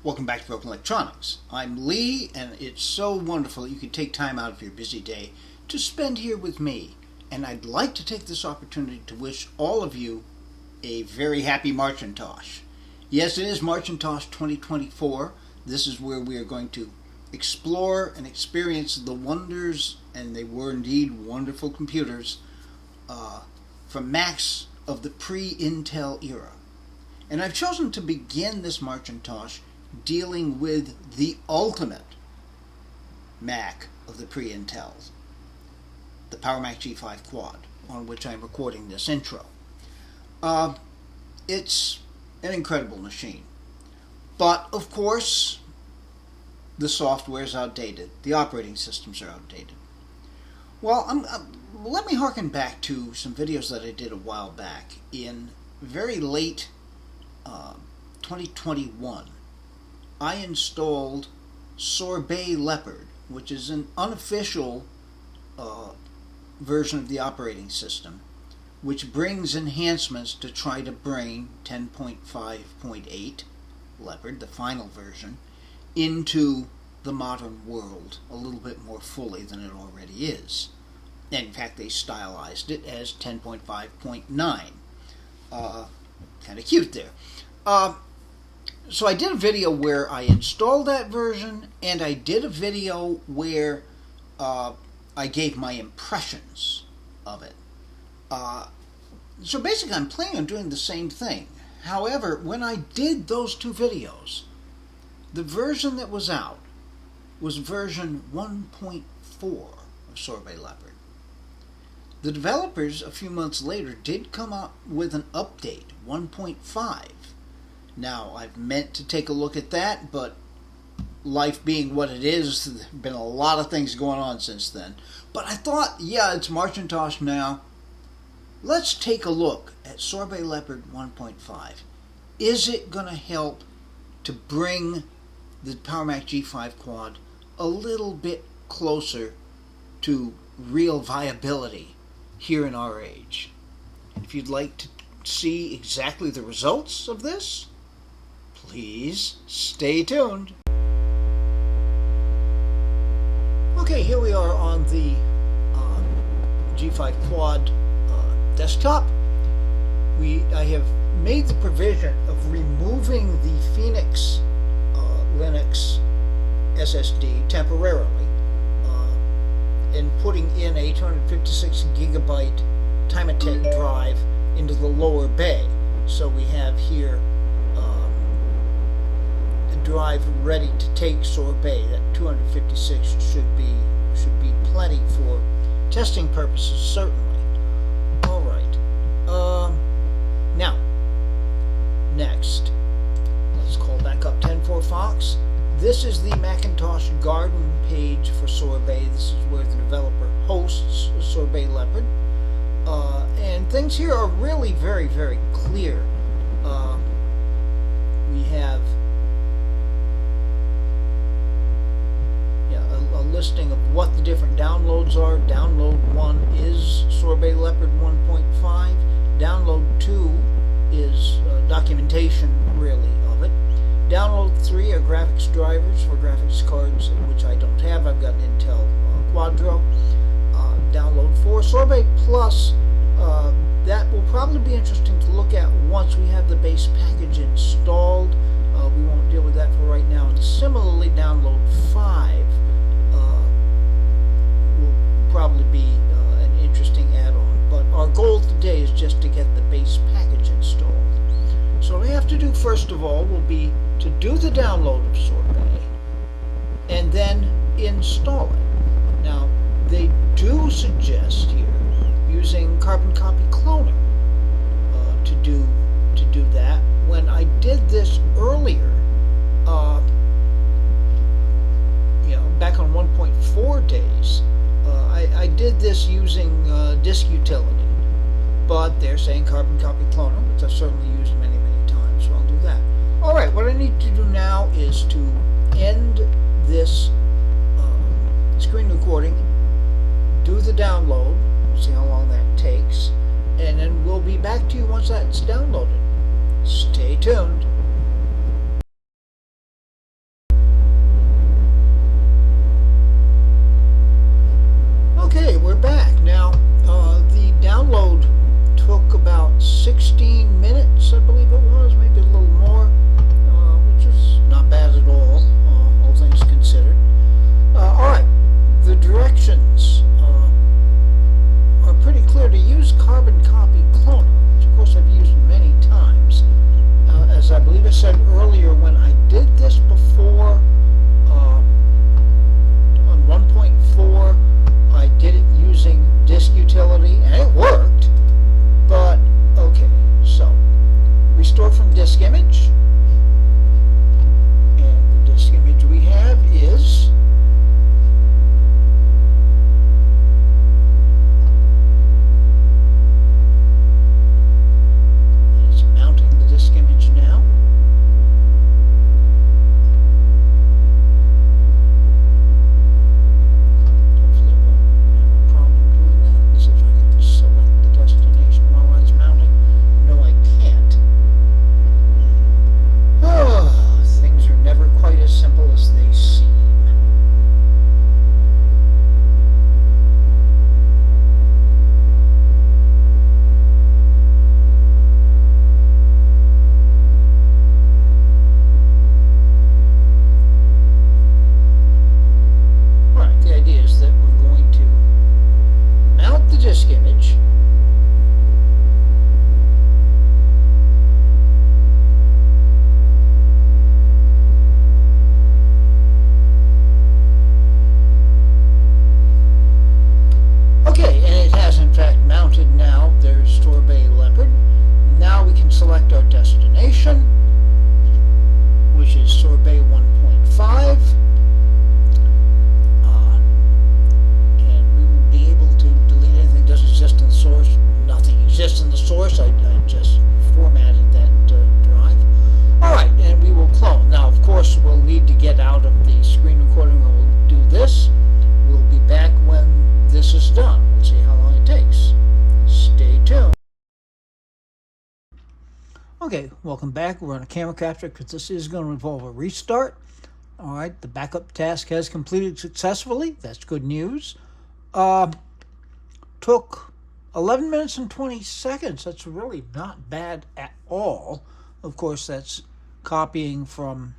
Welcome back to Broken Electronics. I'm Lee, and it's so wonderful that you could take time out of your busy day to spend here with me. And I'd like to take this opportunity to wish all of you a very happy Marchintosh. Yes, it is Marchintosh 2024. This is where we are going to explore and experience the wonders, and they were indeed wonderful computers, from Macs of the pre-Intel era. And I've chosen to begin this Marchintosh dealing with the ultimate Mac of the pre-Intels, the Power Mac G5 Quad, on which I'm recording this intro. It's an incredible machine. But, of course, the software is outdated. The operating systems are outdated. Well, let me harken back to some videos that I did a while back. In very late 2021, I installed Sorbet Leopard, which is an unofficial version of the operating system, which brings enhancements to try to bring 10.5.8 Leopard, the final version, into the modern world a little bit more fully than it already is. And in fact, they stylized it as 10.5.9. Kind of cute there. So I did a video where I installed that version, and I did a video where I gave my impressions of it. So basically I'm planning on doing the same thing. However, when I did those two videos, the version that was out was version 1.4 of Sorbet Leopard. The developers, a few months later, did come up with an update, 1.5. Now, I've meant to take a look at that, but life being what it is, there have been a lot of things going on since then. But I thought, yeah, it's Marchintosh now. Let's take a look at Sorbet Leopard 1.5. Is it going to help to bring the Power Mac G5 Quad a little bit closer to real viability here in our age? And if you'd like to see exactly the results of this, please stay tuned. Okay, here we are on the G5 Quad desktop. I have made the provision of removing the Phoenix Linux SSD temporarily and putting in a 256 gigabyte Time Attack drive into the lower bay. So we have here a drive ready to take Sorbet. That 256 should be plenty for testing purposes, certainly. All right. Now, next, let's call back up 10.4 Fox. This is the Macintosh Garden page for Sorbet. This is where the developer hosts Sorbet Leopard. And things here are really very, very clear. We have a listing of what the different downloads are. Download 1 is Sorbet Leopard 1.5. Download 2 is documentation, really, of it. Download 3 are graphics drivers for graphics cards, which I don't have. I've got an Intel Quadro. Download 4, Sorbet Plus. That will probably be interesting to look at once we have the base package installed. We won't deal with that for right now. And similarly, download 5 will probably be an interesting add-on. But our goal today is just to get the base package installed. So what we have to do first of all will be to do the download of Sorbet and then install it. Now, they do suggest here using Carbon Copy Cloner to do that. When I did this earlier, back on 1.4 days, I did this using Disk Utility, but they're saying Carbon Copy Cloner, which I've certainly used many, many times, so I'll do that. All right, what I need to do now is to end this screen recording, do the download. We'll see how long that takes, and then we'll be back to you once that's downloaded. Stay tuned. Okay, welcome back. We're on a camera capture because this is going to involve a restart. All right, the backup task has completed successfully. That's good news. Took 11 minutes and 20 seconds. That's really not bad at all. Of course, that's copying from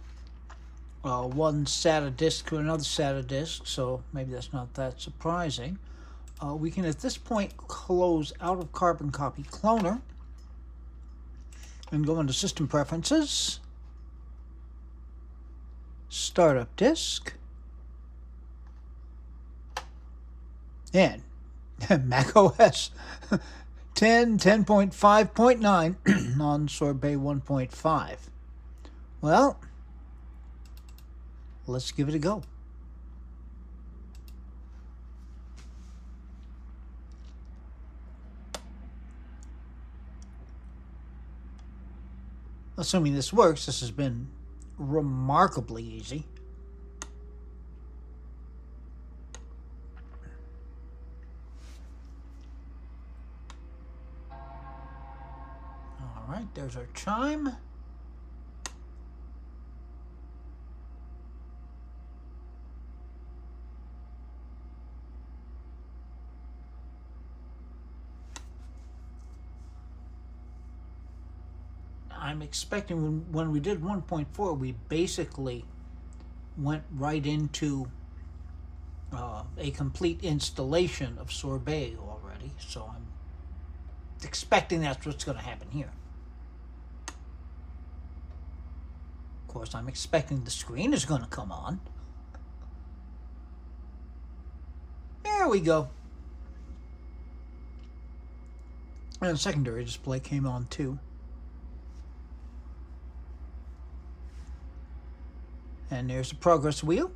one SATA disk to another SATA disk, so maybe that's not that surprising. We can, at this point, close out of Carbon Copy Cloner and go into System Preferences, Startup Disk, and Mac OS 10, 10.5.9 on Sorbet 1.5. Well, let's give it a go. Assuming this works, this has been remarkably easy. All right, there's our chime. I'm expecting when we did 1.4, we basically went right into a complete installation of Sorbet already, so I'm expecting that's what's going to happen here. Of course, I'm expecting the screen is going to come on. There we go. And the secondary display came on too. And there's the progress wheel.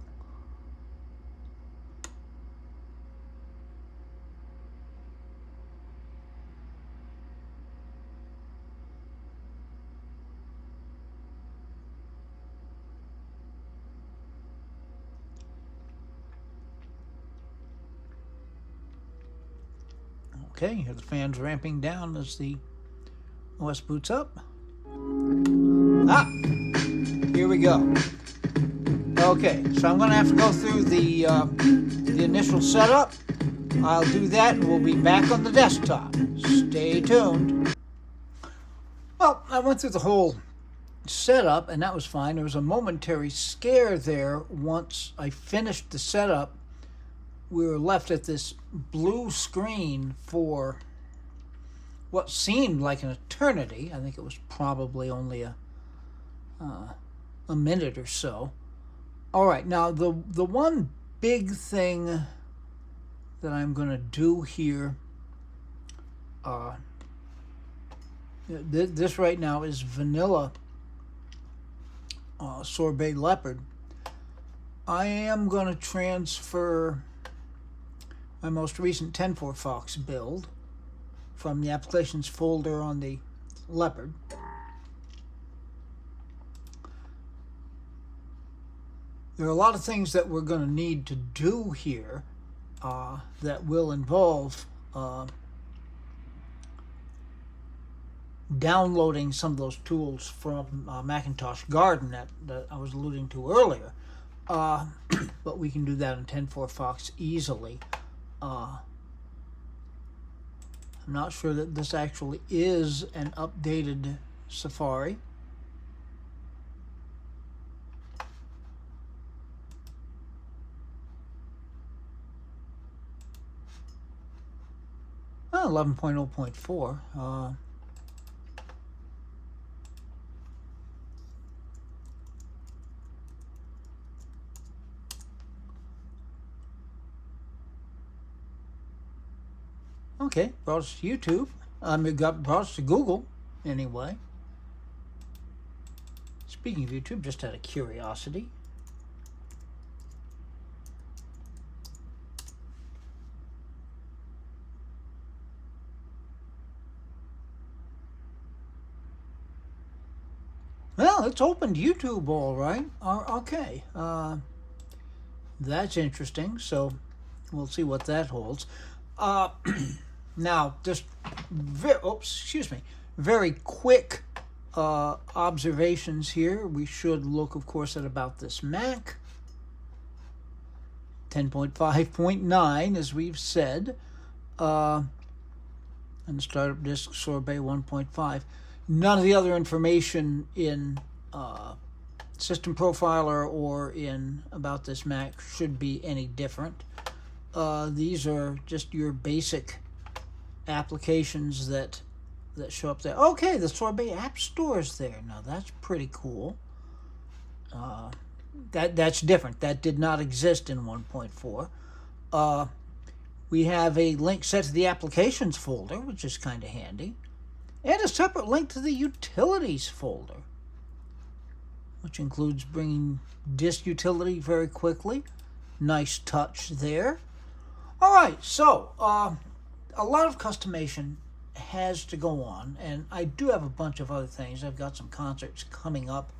Okay, here the fans ramping down as the OS boots up. Ah, here we go. Okay, so I'm going to have to go through the initial setup. I'll do that and we'll be back on the desktop. Stay tuned. Well, I went through the whole setup and that was fine. There was a momentary scare there. Once I finished the setup, we were left at this blue screen for what seemed like an eternity. I think it was probably only a minute or so. All right, now the one big thing that I'm going to do here, this right now is vanilla Sorbet Leopard. I am going to transfer my most recent 10.4 build from the applications folder on the Leopard. There are a lot of things that we're going to need to do here that will involve downloading some of those tools from Marchintosh Garden that I was alluding to earlier. But we can do that in 10.4 easily. I'm not sure that this actually is an updated Safari. Oh, 11.0.4. Okay, brought us to YouTube. Brought us to Google, anyway. Speaking of YouTube, just out of curiosity. Well, it's opened YouTube all right. Okay. That's interesting. So we'll see what that holds. Now, just very quick observations here. We should look, of course, at about this Mac. 10.5.9, as we've said. And startup disk Sorbet 1.5. None of the other information in System Profiler or in About This Mac should be any different. These are just your basic applications that show up there. Okay, the Sorbet App Store is there. Now that's pretty cool. That's different. That did not exist in 1.4. We have a link set to the Applications folder, which is kind of handy, and a separate link to the Utilities folder, which includes bringing disk utility very quickly. Nice touch there. All right, so a lot of customization has to go on, and I do have a bunch of other things. I've got some concerts coming up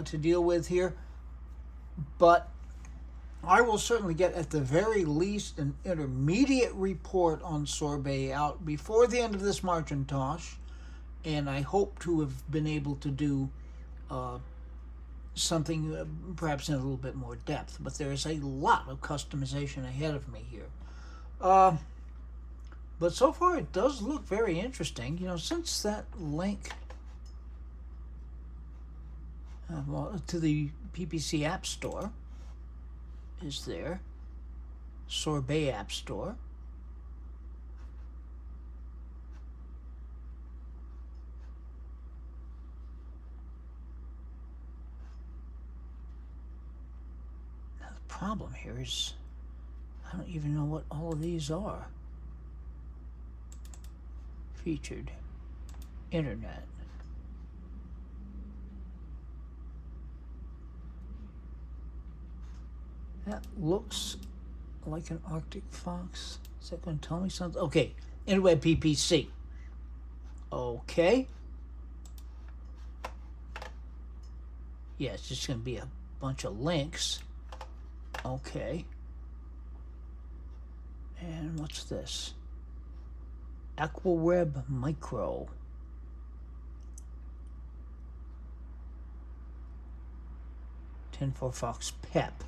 to deal with here, but I will certainly get, at the very least, an intermediate report on Sorbet out before the end of this Marchintosh, and I hope to have been able to do something perhaps in a little bit more depth, but there is a lot of customization ahead of me here. But so far it does look very interesting. You know, since that link to the PPC App Store is there, Sorbet App Store, now the problem here is I don't even know what all of these are. Featured Internet. That looks like an Arctic Fox. Is that going to tell me something? Okay, Interweb PPC. Okay. Yeah, it's just going to be a bunch of links. Okay. And what's this? AquaWeb Micro. .4 Fox PEP.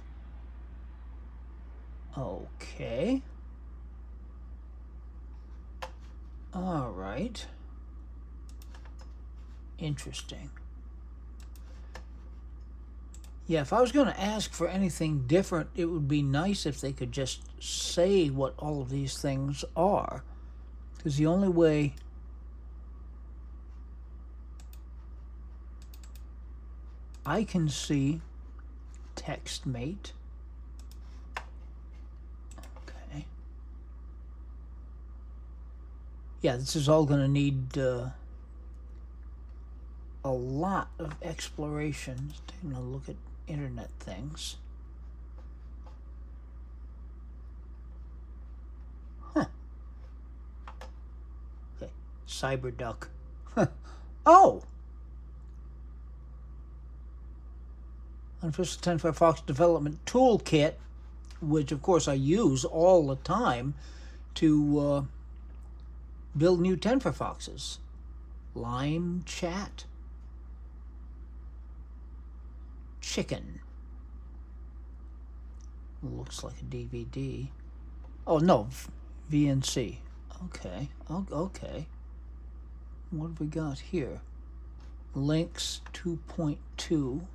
Okay. All right. Interesting. Yeah, if I was going to ask for anything different, it would be nice if they could just say what all of these things are. Because the only way I can see TextMate. Okay. Yeah, this is all going to need a lot of exploration. Taking a look at internet things. Huh. Okay, CyberDuck. Oh! Unofficial 10 Fox Development Toolkit, which of course I use all the time to build new 10 Foxes. Lime Chat. Chicken. Looks like a DVD. Oh no, VNC. Okay, okay. What have we got here? Links 2.2.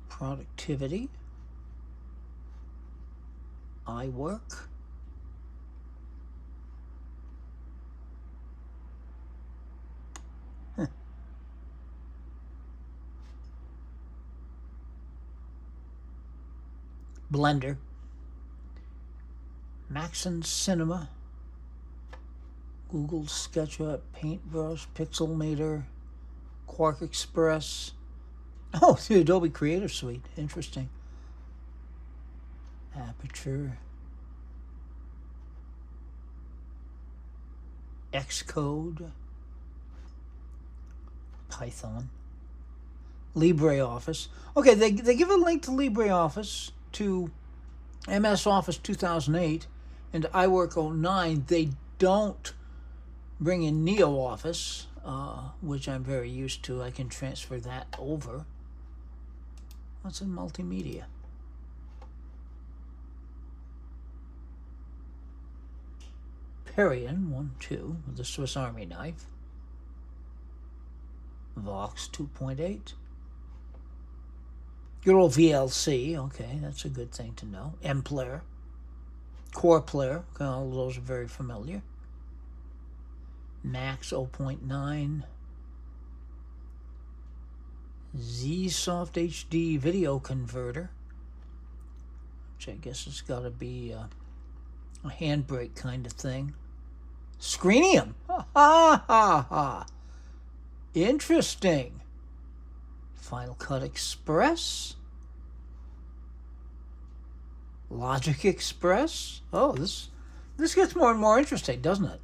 Productivity. iWork. Blender, Maxon Cinema, Google SketchUp, Paintbrush, Pixelmator, Quark Express. Oh, the Adobe Creative Suite. Interesting. Aperture, Xcode, Python, LibreOffice. Okay, they give a link to LibreOffice, to MS Office 2008 and iWork 09. They don't bring in NeoOffice. which I'm very used to. I can transfer that over. What's in multimedia? Perion 1.2 with the Swiss Army knife. Vox 2.8. Good old VLC, okay, that's a good thing to know. M-Player. Core Player, okay, all of those are very familiar. Max 0.9. Z-Soft HD video converter, which I guess has got to be a handbrake kind of thing. Screenium! Ha ha ha ha! Interesting. Final Cut Express. Logic Express. Oh, this gets more and more interesting, doesn't it?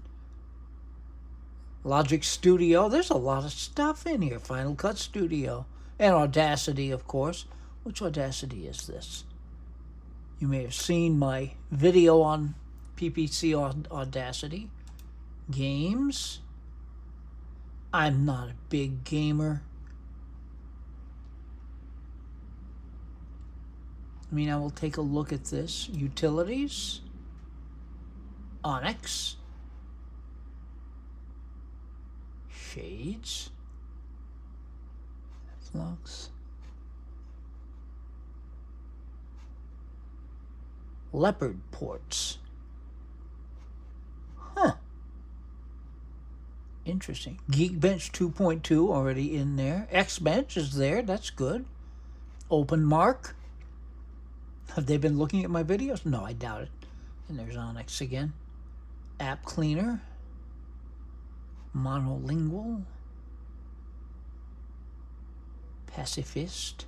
Logic Studio. There's a lot of stuff in here. Final Cut Studio. And Audacity, of course. Which Audacity is this? You may have seen my video on PPC Audacity. Games. I'm not a big gamer. I mean, I will take a look at this. Utilities. Onyx. Shades. Flux. Leopard ports. Huh. Interesting. Geekbench 2.2 already in there. Xbench is there. That's good. OpenMark. Have they been looking at my videos? No, I doubt it. And there's Onyx again. App Cleaner. Monolingual. Pacifist.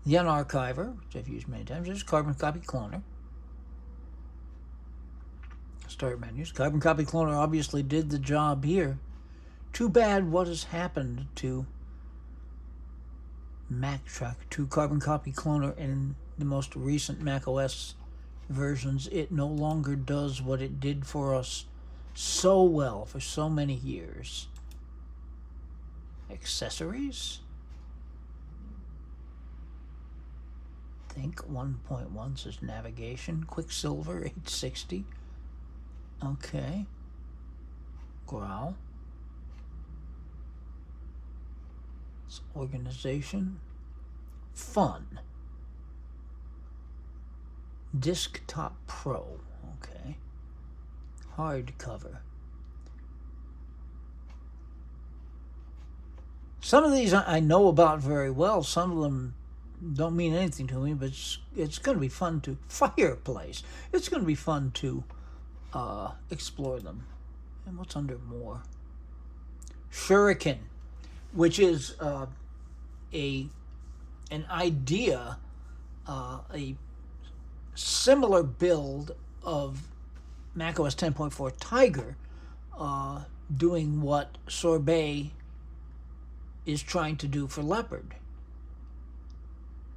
The Unarchiver, which I've used many times. There's Carbon Copy Cloner. Start menus. Carbon Copy Cloner obviously did the job here. Too bad what has happened to MacTrack, to Carbon Copy Cloner in the most recent macOS versions. It no longer does what it did for us so well for so many years. Accessories. Think 1.1 says navigation. Quicksilver 860. Okay. Growl. It's organization. Fun. Desktop Pro. Okay. Hardcover. Some of these I know about very well. Some of them don't mean anything to me, but it's going to be fun to... Fireplace. It's going to be fun to explore them. And what's under more? Shuriken, which is an idea, a similar build of macOS 10.4 Tiger, doing what Sorbet is trying to do for Leopard.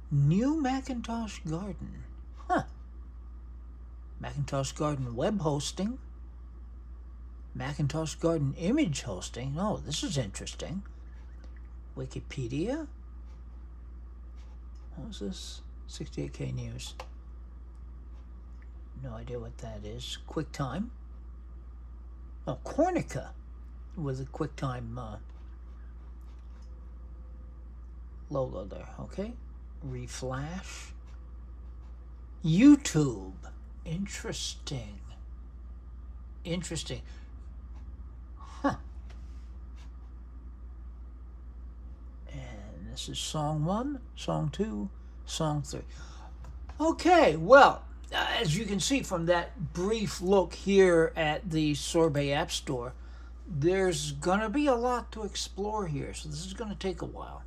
New Macintosh Garden. Huh. Macintosh Garden web hosting. Macintosh Garden image hosting. Oh, this is interesting. Wikipedia. What was this? 68K News. No idea what that is. QuickTime. Oh, Cornica with a QuickTime logo there. Okay. Reflash. YouTube. Interesting. Interesting. Huh. And this is song 1, song 2, song 3. Okay, well, as you can see from that brief look here at the Sorbet App Store, there's going to be a lot to explore here, so this is going to take a while.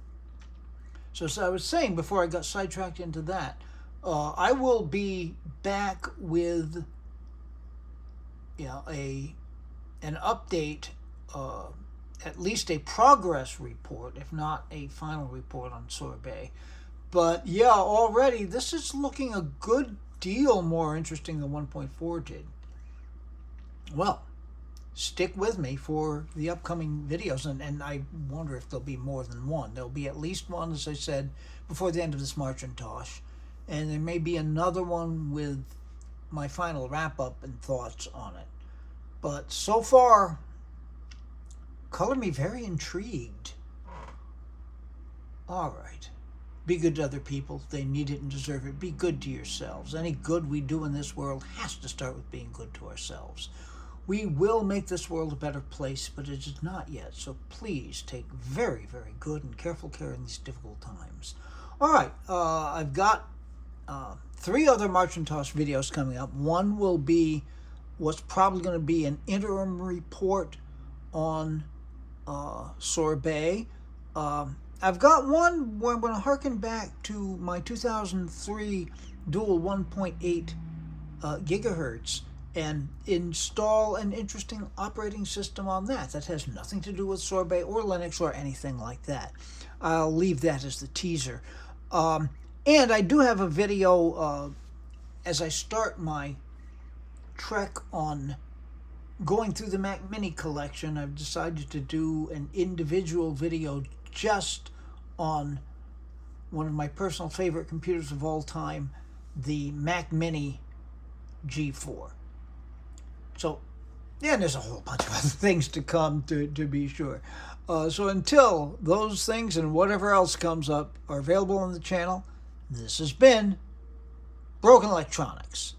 So as I was saying before I got sidetracked into that, I will be back with an update, at least a progress report, if not a final report on Sorbet. But yeah, already this is looking a good deal more interesting than 1.4 did. Well, stick with me for the upcoming videos, and I wonder if there'll be more than one. There'll be at least one, as I said, before the end of this Marchintosh, and there may be another one with my final wrap-up and thoughts on it. But so far, color me very intrigued. All right. Be good to other people. They need it and deserve it. Be good to yourselves. Any good we do in this world has to start with being good to ourselves. We will make this world a better place, but it is not yet. So please take very, very good and careful care in these difficult times. All right. I've got 3 other Marchintosh videos coming up. One will be what's probably going to be an interim report on Sorbet. I've got one where I'm going to harken back to my 2003 dual 1.8 gigahertz and install an interesting operating system on that. That has nothing to do with Sorbet or Linux or anything like that. I'll leave that as the teaser. And I do have a video as I start my trek on going through the Mac Mini collection. I've decided to do an individual video just on one of my personal favorite computers of all time, the Mac Mini G4. So, yeah, and there's a whole bunch of other things to come, to be sure. So until those things and whatever else comes up are available on the channel, this has been Broken Electronics.